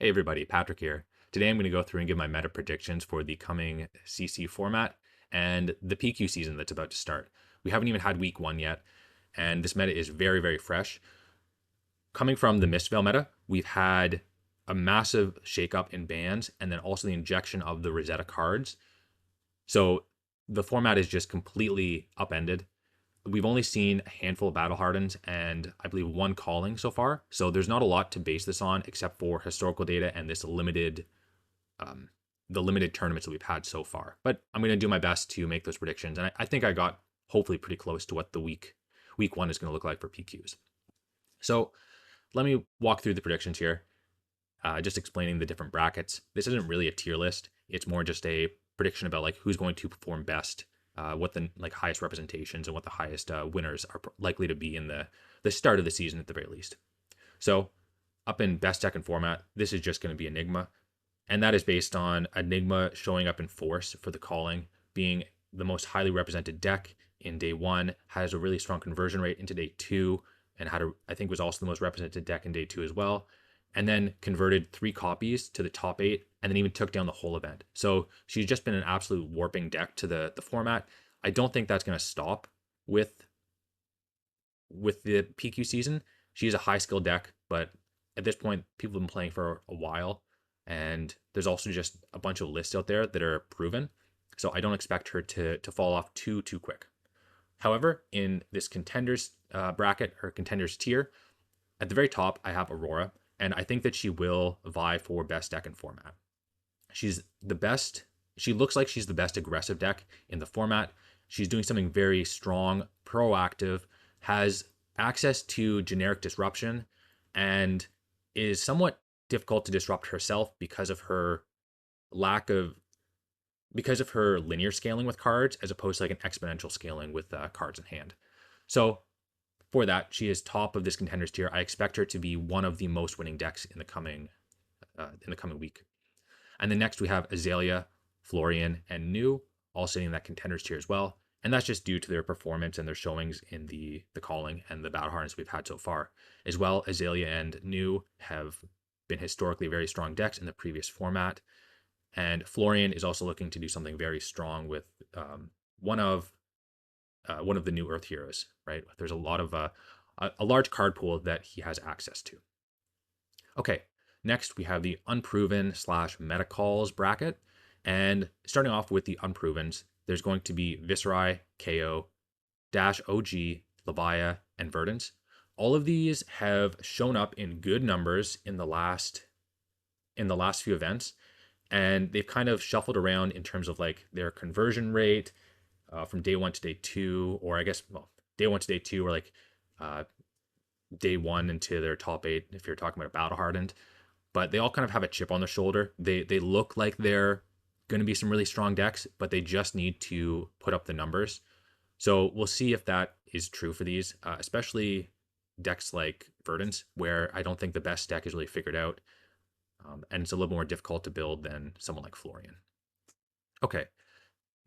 Hey everybody, Patrick here. Today I'm going to go through and give my meta predictions for the coming CC format and the PQ season that's about to start. We haven't even had week 1 yet, and this meta is very, very fresh. Coming from the Mistveil meta, we've had a massive shakeup in bans and then also the injection of the Rosetta cards. So the format is just completely upended. We've only seen a handful of battle hardens and I believe 1 calling so far. So there's not a lot to base this on except for historical data and this limited, the limited tournaments that we've had so far. But I'm going to do my best to make those predictions. And I think I got hopefully pretty close to what the week 1 is going to look like for PQs. So let me walk through the predictions here, just explaining the different brackets. This isn't really a tier list. It's more just a prediction about like who's going to perform best, what the like highest representations and what the highest winners are likely to be in the start of the season at the very least. So up in best deck and format, this is just going to be Enigma. And that is based on Enigma showing up in force for the calling, being the most highly represented deck in day 1, has a really strong conversion rate into day 2, and I think was also the most represented deck in day 2 as well. And then converted 3 copies to the top 8, and then even took down the whole event. So she's just been an absolute warping deck to the format. I don't think that's going to stop with the PQ season. She's a high skill deck, but at this point, people have been playing for a while, and there's also just a bunch of lists out there that are proven. So I don't expect her to fall off too quick. However, in this contenders bracket or contenders tier, at the very top, I have Aurora, and I think that she will vie for best deck and format. She's the best. She looks like she's the best aggressive deck in the format. She's doing something very strong, proactive, has access to generic disruption, and is somewhat difficult to disrupt herself because of her linear scaling with cards as opposed to like an exponential scaling with cards in hand. So for that, she is top of this contenders tier. I expect her to be one of the most winning decks in the coming week. And then next we have Azalea, Florian, and New all sitting in that contenders tier as well. And that's just due to their performance and their showings in the calling and the battle harness we've had so far. As well, Azalea and New have been historically very strong decks in the previous format. And Florian is also looking to do something very strong with one of the new Earth heroes, right? There's a lot of a large card pool that he has access to. Okay, next we have the unproven / meta calls bracket. And starting off with the unprovens, there's going to be Viserai, KO, Dash OG, Levia, and Verdance. All of these have shown up in good numbers in the last few events, and they've kind of shuffled around in terms of like their conversion rate from day 1 to day 2, or I guess day 1 to day 2, or like day 1 into their top 8 if you're talking about a battle hardened. But they all kind of have a chip on their shoulder. They look like they're going to be some really strong decks, but they just need to put up the numbers. So we'll see if that is true for these, especially decks like Verdance, where I don't think the best deck is really figured out. And it's a little more difficult to build than someone like Florian. Okay,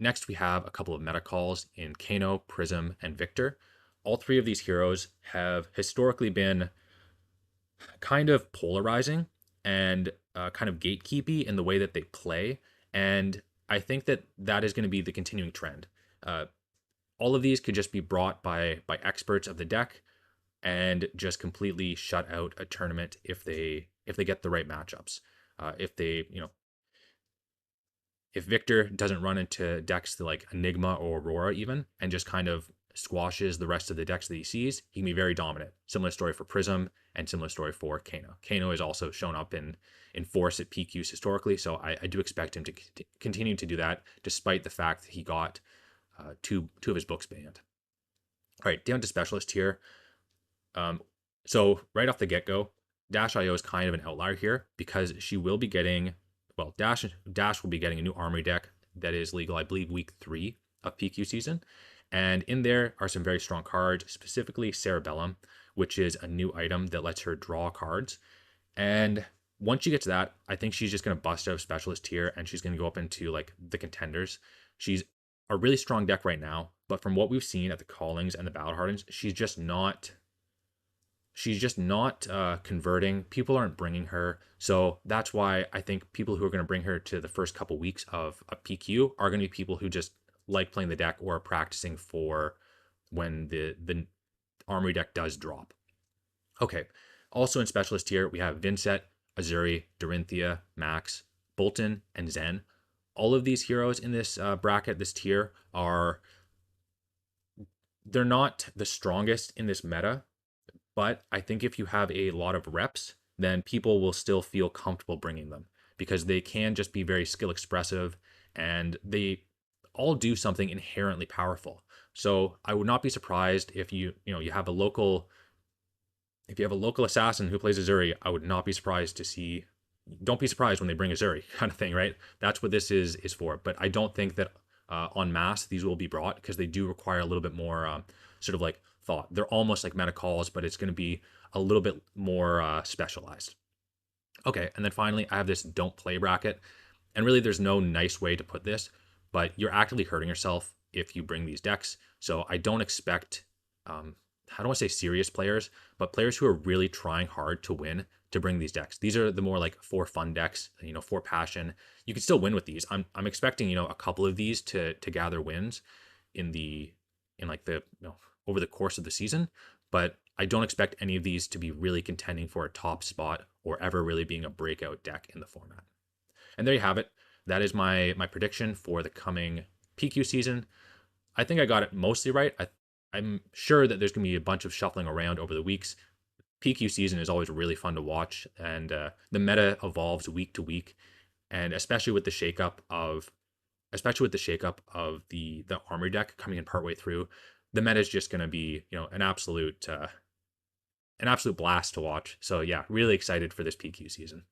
next we have a couple of meta calls in Kano, Prism, and Victor. All 3 of these heroes have historically been kind of polarizing and kind of gatekeepy in the way that they play. And I think that is going to be the continuing trend. All of these could just be brought by experts of the deck and just completely shut out a tournament if they get the right matchups. If Victor doesn't run into decks like Enigma or Aurora even, and just kind of squashes the rest of the decks that he sees, he can be very dominant. Similar story for Prism, and similar story for Kano. Kano has also shown up in force at PQs historically, so I do expect him to continue to do that, despite the fact that he got two of his books banned. All right, down to specialist here. So right off the get-go, Dash.io is kind of an outlier here because she will be getting, Dash will be getting a new armory deck that is legal, I believe, week 3 of PQ season. And in there are some very strong cards, specifically Cerebellum, which is a new item that lets her draw cards. And once she gets that, I think she's just going to bust out of specialist tier and she's going to go up into like the contenders. She's a really strong deck right now, but from what we've seen at the callings and the battle hardens, she's just not she's just not converting. People aren't bringing her. So that's why I think people who are going to bring her to the first couple weeks of a PQ are going to be people who just like playing the deck or are practicing for when the armory deck does drop. Okay. Also in specialist tier, we have Vincent, Azuri, Dorinthia, Max, Bolton, and Zen. All of these heroes in this bracket, this tier, they're not the strongest in this meta, but I think if you have a lot of reps, then people will still feel comfortable bringing them because they can just be very skill expressive and they all do something inherently powerful. So I would not be surprised if you have a local assassin who plays Azuri. I would not be surprised to see. Don't be surprised when they bring Azuri, kind of thing, right? That's what this is for. But I don't think that en masse these will be brought because they do require a little bit more sort of like thought. They're almost like meta calls, but it's going to be a little bit more specialized. Okay, and then finally, I have this don't play bracket. And really, there's no nice way to put this, but you're actively hurting yourself if you bring these decks. So I don't expect, I don't want to say serious players, but players who are really trying hard to win to bring these decks. These are the more like for fun decks, for passion. You can still win with these. I'm expecting, a couple of these to gather wins in like the, over the course of the season, but I don't expect any of these to be really contending for a top spot or ever really being a breakout deck in the format. And there you have it. That is my prediction for the coming PQ season. I think I got it mostly right. I'm sure that there's going to be a bunch of shuffling around over the weeks. PQ season is always really fun to watch, and the meta evolves week to week, and especially with the shakeup of the armory deck coming in partway through, the meta is just going to be an absolute blast to watch. So yeah, really excited for this PQ season.